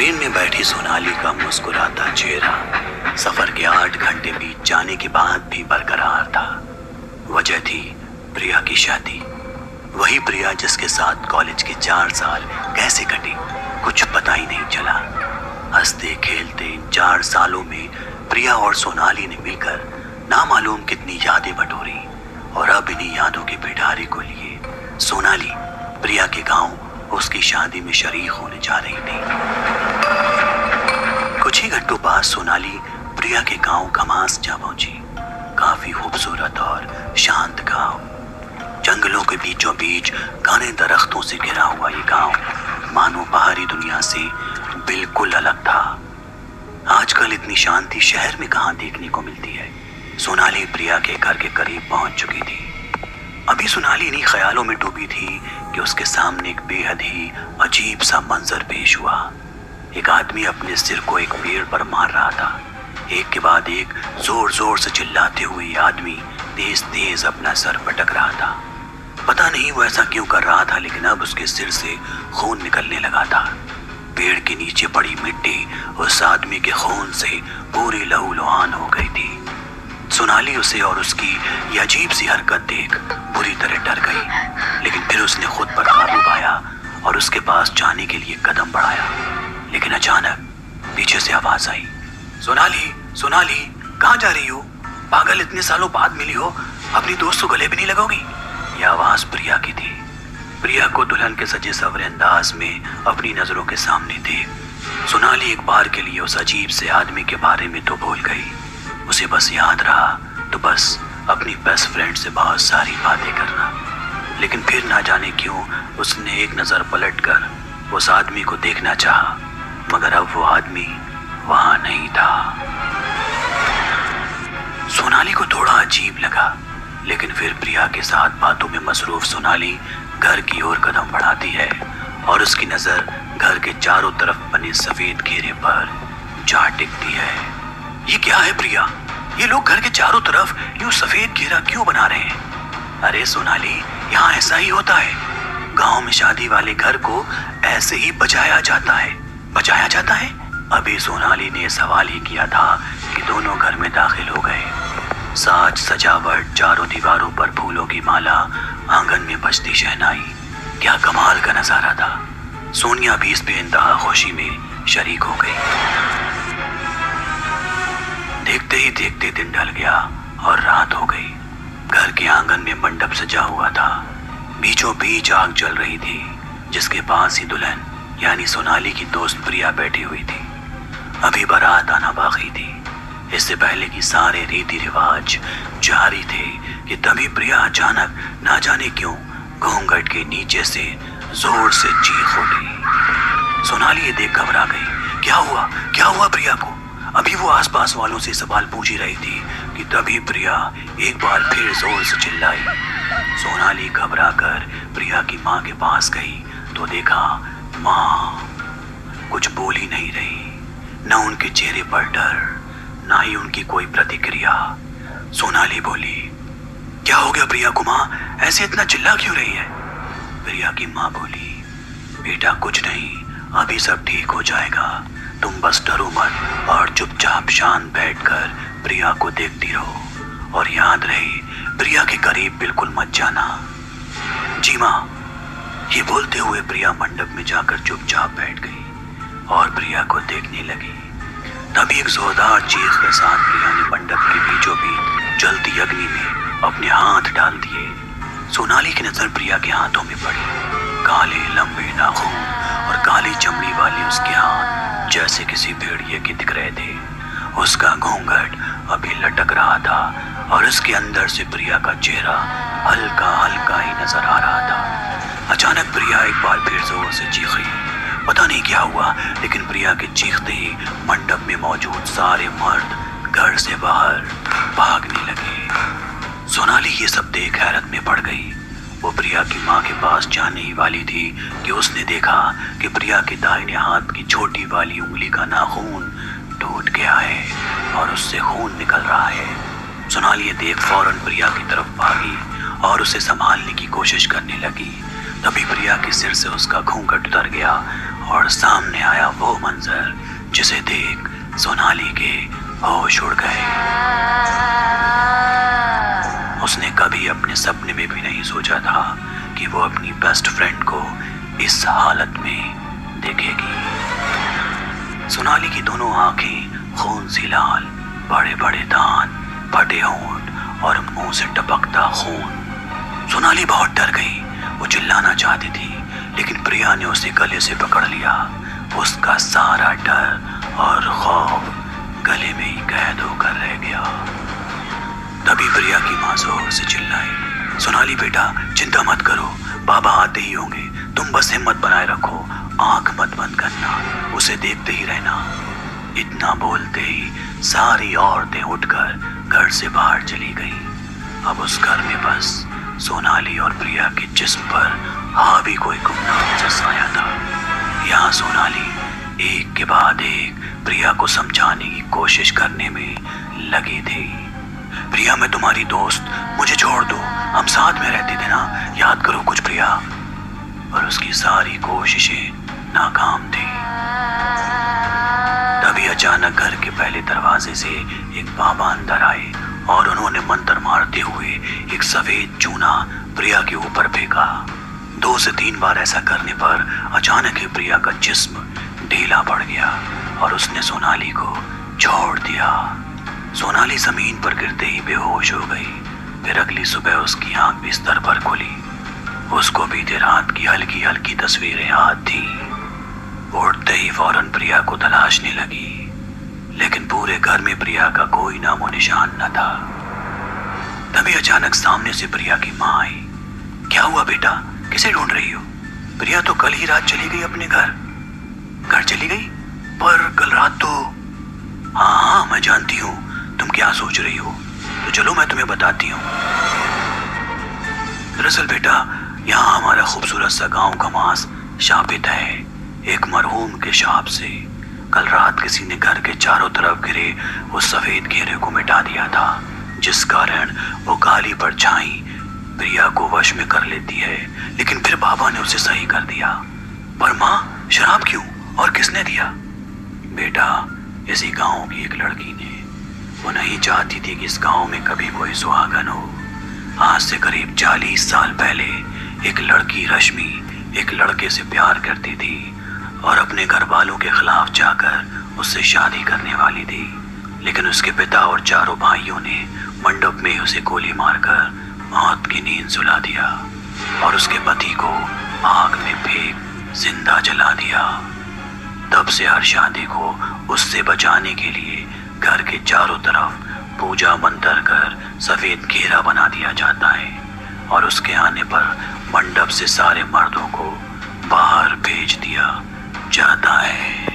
Train में बैठी सोनाली का मुस्कुराता चेहरा सफर के 8 घंटे बीत जाने के बाद भी बरकरार था। वजह थी प्रिया की शादी। वही प्रिया जिसके साथ कॉलेज के 4 साल कैसे कटे कुछ पता ही नहीं चला। हंसते खेलते इन 4 सालों में प्रिया और सोनाली ने मिलकर नामालूम कितनी यादें बटोरी और अब इन्हीं यादों के पिटारे को लिए सोनाली प्रिया के गांव उसकी शादी में शरीक होने जा रही थी। कुछ ही घंटों बाद सोनाली प्रिया के गांव कमास जा पहुंची। काफी खूबसूरत और शांत गांव, जंगलों के बीचों बीच घने दरख्तों से घिरा हुआ ये गांव मानो बाहरी दुनिया से बिल्कुल अलग था। आजकल इतनी शांति शहर में कहां देखने को मिलती है। सोनाली प्रिया के घर के करीब पहुंच चुकी थी। अभी सोनाली इन्हीं ख्यालों में डूबी थी कि उसके सामने एक बेहद ही अजीब सा मंजर पेश हुआ। एक आदमी अपने सिर को एक पेड़ पर मार रहा था। एक के बाद एक जोर जोर से चिल्लाते हुए आदमी तेज तेज अपना सर पटक रहा था। पता नहीं वो ऐसा क्यों कर रहा था, लेकिन अब उसके सिर से खून निकलने लगा था। पेड़ के नीचे पड़ी मिट्टी उस आदमी के खून से पूरी लहूलुहान हो गई थी। सोनाली उसे और उसकी ये अजीब सी हरकत देख बुरी तरह डर गई, लेकिन फिर उसने खुद पर काबू पाया और उसके पास जाने के लिए कदम बढ़ाया। लेकिन अचानक पीछे से आवाज आई, सोनाली सोनाली कहाँ जा रही हो? पागल, इतने सालों बाद मिली हो, अपनी दोस्त को गले भी नहीं लगोगी? यह आवाज प्रिया की थी। प्रिया को दुल्हन के सजे सवरे अंदाज में अपनी नजरों के सामने देख सोनाली एक बार के लिए उस अजीब से आदमी के बारे में तो भूल गई। उसे बस याद रहा तो बस अपनी बेस्ट फ्रेंड से बहुत सारी बातें करना। लेकिन फिर ना जाने क्यों उसने एक नजर पलटकर उस आदमी को देखना चाहा, मगर अब वो आदमी वहां नहीं था। सोनाली को थोड़ा अजीब लगा, लेकिन फिर प्रिया के साथ बातों में मसरूफ सोनाली घर की ओर कदम बढ़ाती है और उसकी नजर घर के चारों तरफ बने सफेद घेरे पर जा टिकती है। ये क्या है प्रिया? ये लोग घर के चारों तरफ यूं सफेद घेरा क्यों बना रहे हैं? अरे सोनाली, यहाँ ऐसा ही होता है। गांव में शादी वाले घर को ऐसे ही बजाया जाता है। बजाया जाता है? अभी सोनाली ने सवाल ही किया था कि दोनों घर में दाखिल हो गए। साज सजावट, चारों दीवारों पर फूलों की माला, आंगन में बजती शहनाई, क्या कमाल का नजारा था। सोनिया भी इस बेइंतहा खुशी में शरीक हो गई। देखते ही देखते दिन ढल गया और रात हो गई। घर के आंगन में मंडप सजा हुआ था। बीचों बीच आग जल रही थी, जिसके पास ही दुल्हन यानी सोनाली की दोस्त प्रिया बैठी हुई थी। अभी बारात आना बाकी थी। इससे पहले कि सारे रीति रिवाज जारी थे कि तभी प्रिया अचानक ना जाने क्यों घूंघट के नीचे से जोर से चीख उठी। सोनाली ये देख घबरा गई। क्या हुआ? क्या हुआ प्रिया को? अभी वो आसपास वालों से सवाल पूछ ही रही थी कि तभी प्रिया एक बार फिर जोर से चिल्लाई। सोनाली घबरा कर प्रिया की माँ के पास गई तो देखा माँ कुछ बोल ही नहीं रही। न उनके चेहरे पर डर, ना ही उनकी कोई प्रतिक्रिया। सोनाली बोली, क्या हो गया प्रिया को माँ? ऐसे इतना चिल्ला क्यों रही है? प्रिया की माँ बोली, बेटा कुछ नहीं, अभी सब ठीक हो जाएगा। तुम बस डरो मत और चुपचाप शांत बैठकर प्रिया को देखती रहो और याद रहे प्रिया के करीब बिल्कुल मत जाना। जी माँ। ये बोलते हुए प्रिया मंडप में जाकर चुपचाप बैठ गई और प्रिया को देखने लगी। तभी एक जोरदार चीख के साथ प्रिया ने मंडप के बीचों बीच जलती अग्नि में अपने हाथ डाल दिए। सोनाली की नजर प्रिया के हाथों में पड़ी। काले लंबे नाखून और काली चमड़ी वाले उसके हाथ जैसे किसी भेड़िए के दिख रहे थे। उसका घूंघट अभी लटक रहा था और उसके अंदर से प्रिया का चेहरा हल्का हल्का ही नजर आ रहा था। अचानक प्रिया एक बार फिर जोर से चीखी। पता नहीं क्या हुआ, लेकिन प्रिया के चीखते ही मंडप में मौजूद सारे मर्द घर से बाहर भागने लगे। सोनाली ये सब देख हैरत में पड़ गई। वो प्रिया की माँ के पास जाने ही वाली थी कि उसने देखा कि प्रिया के दाहिने हाथ की छोटी वाली उंगली का नाखून टूट गया है और उससे खून निकल रहा है। सोनाली ये देख फौरन प्रिया की तरफ भागी और उसे संभालने की कोशिश करने लगी। तभी प्रिया के सिर से उसका घूंघट उतर गया और सामने आया वो मंजर जिसे देख सोनाली के होश उड़ गए। उसने कभी अपने सपने में भी नहीं सोचा था कि वो अपनी बेस्ट फ्रेंड को इस हालत में देखेगी। सोनाली की दोनों आंखें खून सी लाल, बड़े बड़े दांत, फटे होंठ और मुंह से टपकता खून। सोनाली बहुत डर गई। वो चिल्लाना चाहती थी, लेकिन प्रिया ने उसे गले से पकड़ लिया। उसका सारा डर और खौफ गले में ही कैद होकर रह गया। तभी प्रिया की माँ जोर से चिल्लाई, सोनाली बेटा, चिंता मत करो, बाबा आते ही होंगे, तुम बस हिम्मत बनाए रखो, आंख मत बंद करना, उसे देखते ही रहना। इतना बोलते ही सारी औरतें उठकर घर से बाहर चली गई। अब उस घर में बस सोनाली और प्रिया के जिस्म पर हावी कोई गुमनाम सा साया था। यहाँ सोनाली एक के बाद एक प्रिया को समझाने की कोशिश करने में लगी थी। प्रिया, मैं तुम्हारी दोस्त, मुझे छोड़ दो, हम साथ में रहते थे ना, याद करो कुछ प्रिया। और उसकी सारी कोशिशें नाकाम थी। तभी अचानक घर के पहले दरवाजे से एक बाबा अंदर आए और उन्होंने मंत्र मारते हुए एक सफेद चूना प्रिया के ऊपर फेंका। 2 से 3 बार ऐसा करने पर अचानक ही प्रिया का जिस्म ढीला पड़ गया और उसने सोनाली को छोड़ दिया। सोनाली जमीन पर गिरते ही बेहोश हो गई। फिर अगली सुबह उसकी आंख बिस्तर पर खुली। उसको बीते रात की हल्की हल्की तस्वीरें याद थी। उठते ही फौरन प्रिया को तलाशने लगी, लेकिन पूरे घर में प्रिया का कोई नामो निशान न था। तभी अचानक सामने से प्रिया की माँ आई। क्या हुआ बेटा, किसे ढूंढ रही हो? प्रिया तो कल ही रात चली गई अपने घर। घर चली गई? पर कल रात तो... हाँ, मैं जानती हूँ तुम क्या सोच रही हो, तो चलो मैं तुम्हें बताती हूँ। दरअसल बेटा, यहाँ हमारा खूबसूरत सा गांव का मांस शापित है एक मरहूम के शाप से। कल रात किसी ने घर के चारों तरफ घिरे उस सफेद घेरे को मिटा दिया था, जिस कारण वो काली परछाई प्रिया को वश में कर लेती है। लेकिन फिर बाबा ने उसे सही कर दिया। पर माँ, शराब क्यों और किसने दिया? बेटा, इसी गांव की एक लड़की ने। वो नहीं चाहती थी कि इस गांव में कभी कोई सुहागन हो। आज से करीब 40 साल पहले एक लड़की रश्मि एक लड़के से प्यार करती थी और अपने घर वालों के खिलाफ जाकर उससे शादी करने वाली थी। लेकिन उसके पिता और चारों भाइयों ने मंडप में उसे गोली मारकर मौत की नींद सुला दिया और उसके पति को आग में फेंक जिंदा जला दिया। तब से हर शादी को उससे बचाने के लिए घर के चारों तरफ पूजा मंत्र कर सफेद घेरा बना दिया जाता है और उसके आने पर मंडप से सारे मर्दों को बाहर भेज दिया जाता है।